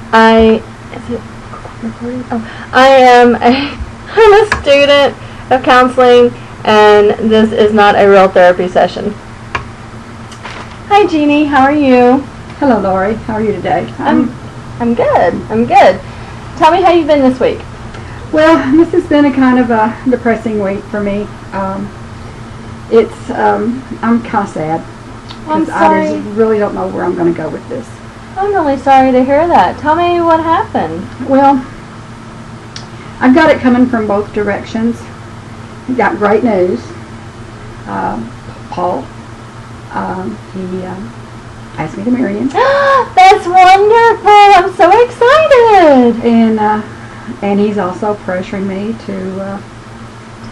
Is it recording? Oh, I'm a student of counseling, and this is not a real therapy session. Hi, Jeannie. How are you? Hello, Lori. How are you today? I'm good. I'm good. Tell me how you've been this week. Well, this has been a kind of a depressing week for me. I'm kind of sad. I'm sorry. I just really don't know where I'm going to go with this. I'm really sorry to hear that. Tell me what happened. Well, I've got it coming from both directions. I've got great news. Paul, he asked me to marry him. That's wonderful. I'm so excited. And he's also pressuring me to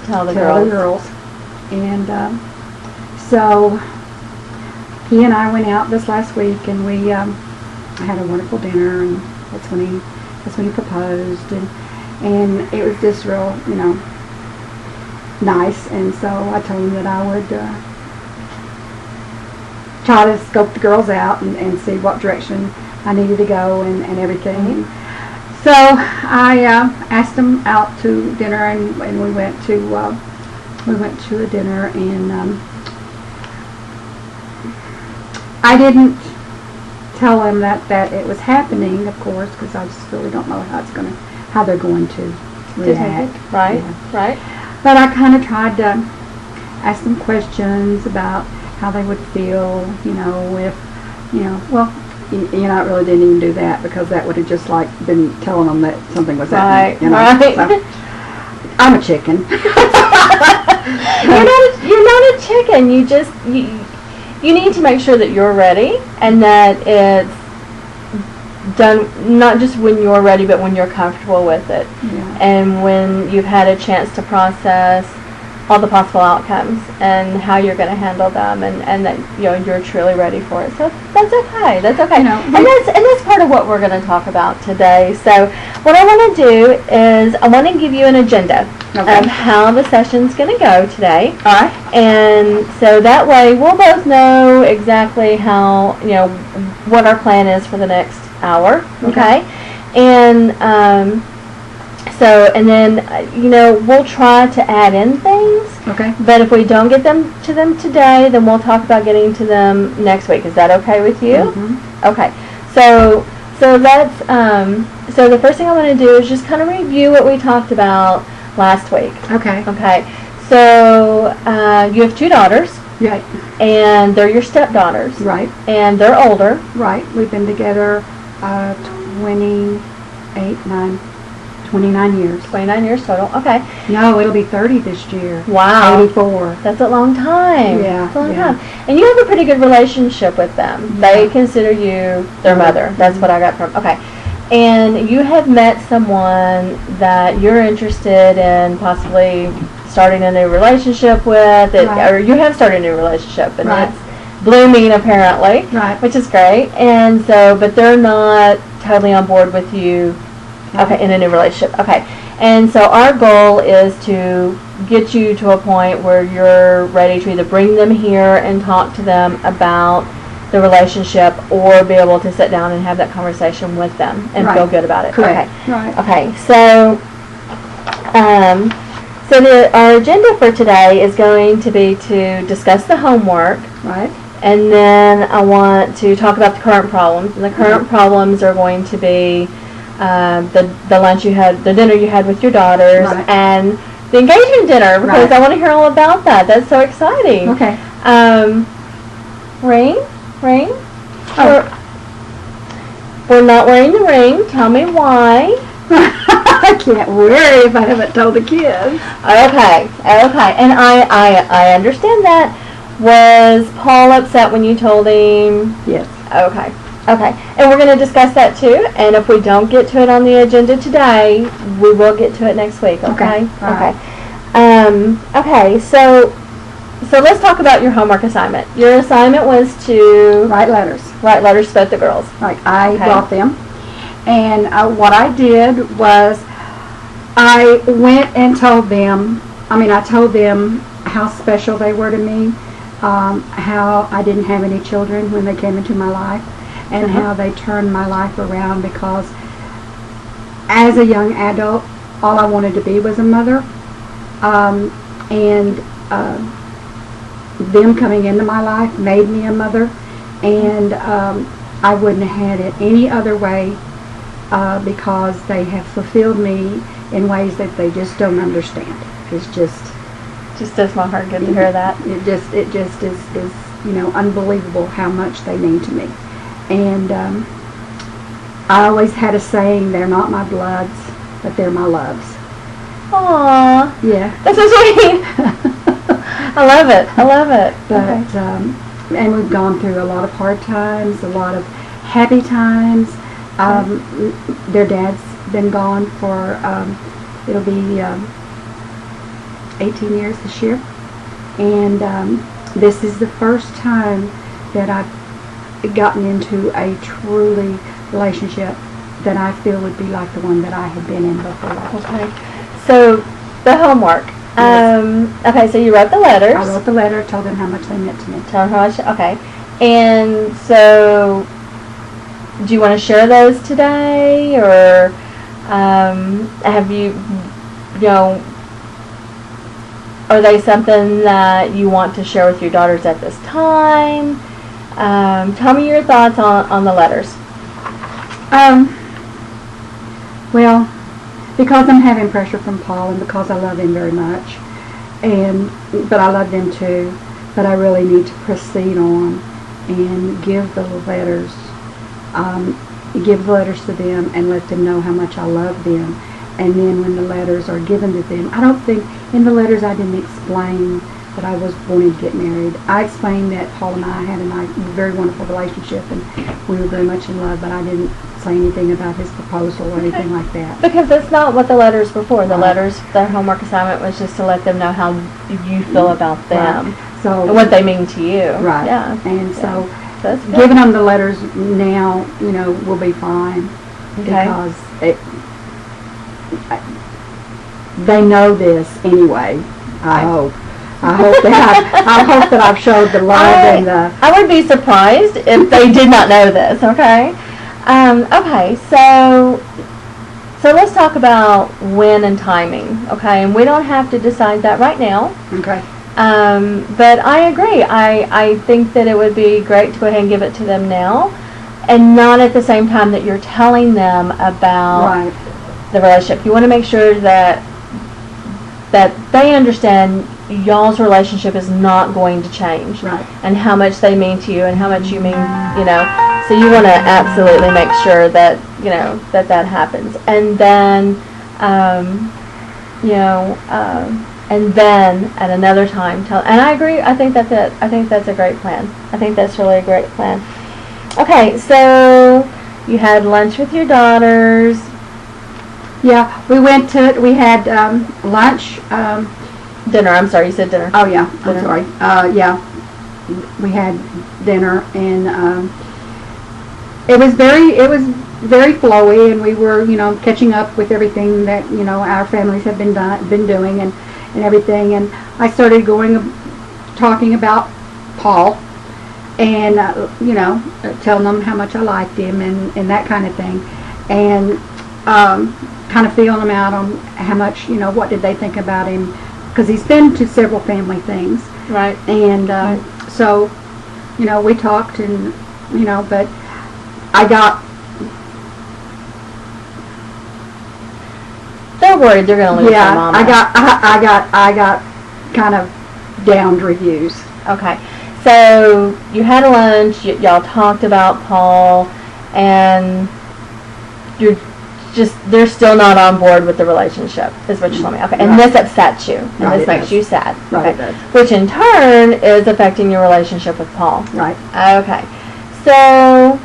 tell the girls. And so he and I went out this last week, and we had a wonderful dinner, and that's when he proposed, and it was just real, nice. And so I told him that I would try to scope the girls out and see what direction I needed to go and everything. Mm-hmm. So I asked them out to dinner, and we went to a dinner, and I didn't tell them that it was happening, of course, because I just really don't know how they're going to react. Right, yeah. Right. But I kind of tried to ask them questions about how they would feel, I really didn't even do that, because that would have just been telling them that something was happening. Right. So, I'm a chicken. You're not a chicken. You need to make sure that you're ready, and that it's done not just when you're ready, but when you're comfortable with it. Yeah. And when you've had a chance to process all the possible outcomes and how you're going to handle them, and that you're truly ready for it. So that's okay. That's okay. And that's part of what we're going to talk about today. So what I want to do is I want to give you an agenda of how the session's going to go today. All right. And so that way we'll both know exactly how what our plan is for the next hour. Okay. And and then, we'll try to add in things. Okay. But if we don't get to them today, then we'll talk about getting to them next week. Is that okay with you? Mm-hmm. Okay. So that's so the first thing I want to do is just kind of review what we talked about last week. Okay. Okay. So you have 2 daughters. Right. And they're your stepdaughters. Right. And they're older. Right. We've been together 29 years. 29 years total. Okay. No, it'll be 30 this year. Wow. 84. That's a long time. Yeah. That's a long time. And you have a pretty good relationship with them. Yeah. They consider you their mother. That's what I got from. Okay. And you have met someone that you're interested in possibly starting a new relationship with, or you have started a new relationship, and it's blooming apparently, which is great. And so, but they're not totally on board with you. Okay, in a new relationship. Okay, and so our goal is to get you to a point where you're ready to either bring them here and talk to them about the relationship, or be able to sit down and have that conversation with them and feel good about it. Correct. Okay. Right. Okay. So, our agenda for today is going to be to discuss the homework. Right. And then I want to talk about the current problems. And the current problems are going to be the lunch you had, the dinner you had with your daughters, and the engagement dinner, because I want to hear all about that. That's so exciting. Okay. Ring? Oh. We're not wearing the ring. Tell me why. I can't wear it if I haven't told the kids. Okay. And I understand that. Was Paul upset when you told him? Yes. Okay. And we're going to discuss that too. And if we don't get to it on the agenda today, we will get to it next week. Okay. Okay. So let's talk about your homework assignment. Your assignment was to write letters. Write letters to both the girls. Right. I brought them, and what I did was I went and told them. I told them how special they were to me, how I didn't have any children when they came into my life, and how they turned my life around because as a young adult, all I wanted to be was a mother. And them coming into my life made me a mother. And I wouldn't have had it any other way because they have fulfilled me in ways that they just don't understand. It's just does my heart good to hear that. It just is unbelievable how much they mean to me. And I always had a saying, they're not my bloods, but they're my loves. Aww. Yeah. That's so sweet. I love it. But, Okay. And we've gone through a lot of hard times, a lot of happy times. Their dad's been gone for, it'll be 18 years this year. And this is the first time that I've gotten into a truly relationship that I feel would be like the one that I had been in before. Okay. So, the homework. Yes. Okay, so you wrote the letters. I wrote the letter, told them how much they meant to me. Tell them how much. Okay. And so, do you want to share those today, or have you, are they something that you want to share with your daughters at this time? Tell me your thoughts on the letters. Well, because I'm having pressure from Paul and because I love him very much, but I love them too, but I really need to proceed on and give the letters to them and let them know how much I love them. And then when the letters are given to them, I don't think, in the letters I didn't explain that I was wanting to get married. I explained that Paul and I had a very wonderful relationship and we were very much in love, but I didn't say anything about his proposal or anything like that. Because that's not what the letters were for. The letters, their homework assignment was just to let them know how you feel about them. Right. So, and what they mean to you. Right. Yeah. And so, that's good. giving them the letters now, will be fine. Okay. Because they know this anyway. I hope that I've showed the love and the. I would be surprised if they did not know this. Okay. Okay. So let's talk about when and timing. Okay, and we don't have to decide that right now. Okay. But I agree. I think that it would be great to go ahead and give it to them now, and not at the same time that you're telling them about the relationship. You want to make sure that they understand y'all's relationship is not going to change, and how much they mean to you and how much you mean, So you want to absolutely make sure that that happens, and then and then at another time tell. And I agree. I think that's it. I think that's a great plan. I think that's really a great plan. Okay, so you had lunch with your daughters. Yeah, we had lunch. Dinner. I'm sorry, you said dinner. Oh yeah, dinner. I'm sorry. Yeah, we had dinner and it was very flowy, and we were catching up with everything that our families have been doing and everything. And I started talking about Paul and telling them how much I liked him and that kind of thing, and kind of feeling them out on how much what did they think about him, because he's been to several family things. Right. And so we talked, and but I got. They're worried they're going to lose their mama. I got kind of downed reviews. Okay, so you had a lunch. Y'all talked about Paul, and they're still not on board with the relationship, is what you're telling me. Okay, and this upsets you, and this makes you sad. Right, okay. it does. Which in turn is affecting your relationship with Paul. Right. Okay, so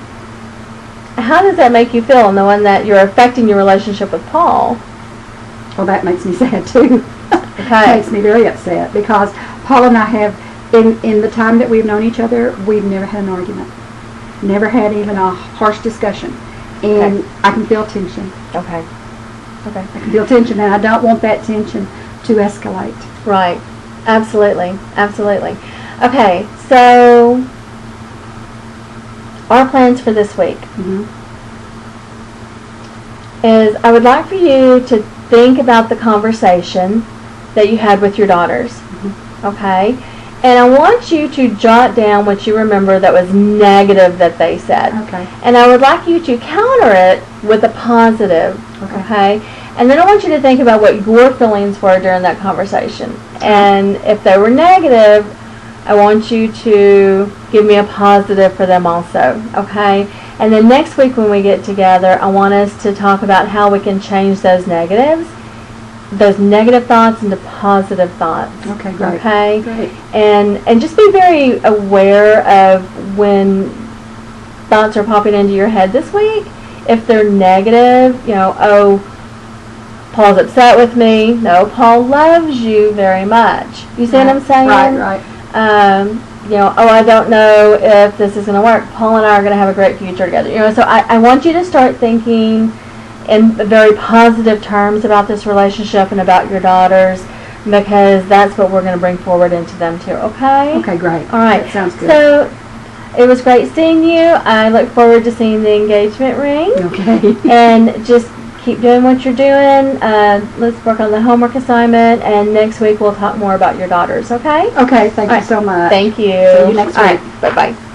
how does that make you feel, knowing that you're affecting your relationship with Paul? Well, that makes me sad too. Okay. It makes me very upset, because Paul and I have, in the time that we've known each other, we've never had an argument. Never had even a harsh discussion. And I can feel tension. Okay. Okay. I can feel tension, and I don't want that tension to escalate. Right. Absolutely. Absolutely. Okay, so our plans for this week. Mm-hmm. is I would like for you to think about the conversation that you had with your daughters, okay? And I want you to jot down what you remember that was negative that they said. Okay. And I would like you to counter it with a positive, okay? And then I want you to think about what your feelings were during that conversation. And if they were negative, I want you to give me a positive for them also, okay? And then next week when we get together, I want us to talk about how we can change those negatives, those negative thoughts into positive thoughts. Okay, great. Okay? Great. And just be very aware of when thoughts are popping into your head this week. If they're negative, you know, oh, Paul's upset with me. No, Paul loves you very much. You see what I'm saying? Right. You know, oh, I don't know if this is going to work. Paul and I are going to have a great future together. You know, so I want you to start thinking in very positive terms about this relationship and about your daughters, because that's what we're going to bring forward into them too, okay? Okay, great. All right. That sounds good. So it was great seeing you. I look forward to seeing the engagement ring. Okay. And just keep doing what you're doing. Let's work on the homework assignment, and next week we'll talk more about your daughters, okay? Okay, thank All you right. so much. Thank you. See you next All week. right. Bye-bye.